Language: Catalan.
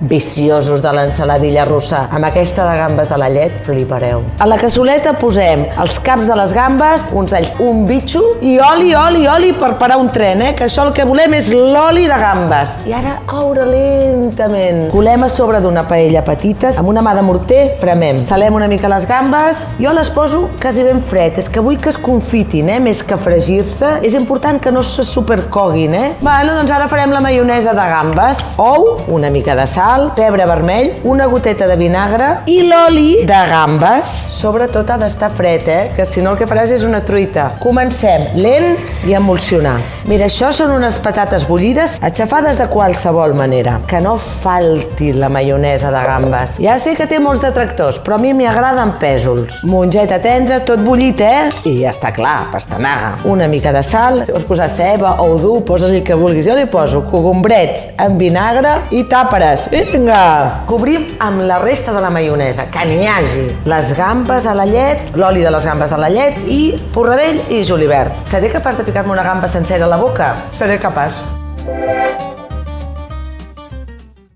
viciosos de l'ensaladilla russa. Amb aquesta de gambes a la llet flipareu. A la cassoleta posem els caps de les gambes, uns alls, un bitxo i oli per parar un tren, que això el que volem és l'oli de gambes. I ara coure lentament. Colem a sobre d'una paella petites, amb una mà de morter premem. Salem una mica les gambes, jo les poso quasi ben fred, és que vull que es confitin, més que fregir-se. És important que no se supercoguin, Bueno, doncs ara farem la maionesa de gambes. Ou, una mica de sal, pebre vermell, una goteta de vinagre i l'oli de gambes. Sobretot ha d'estar fred, que si no el que faràs és una truita. Comencem lent i emulsionar. Mira, això són unes patates bullides aixafades de qualsevol manera. Que no falti la maionesa de gambes. Ja sé que té molts detractors, però a mi m'hi agrada en pèsols. Mongeta tendra, tot bullit, I ja està clar, pastanaga. Una mica de sal, pots posar ceba, ou dur, posa-li el que vulguis. Jo li poso cogombrets amb vinagre i tàperes. Vinga! Cobrim amb la resta de la maionesa, que n'hi hagi. Les gambes a la llet, l'oli de les gambes de la llet i porradell i julivert. Seré capaç de picar-me una gamba sencera a la boca? Seré capaç.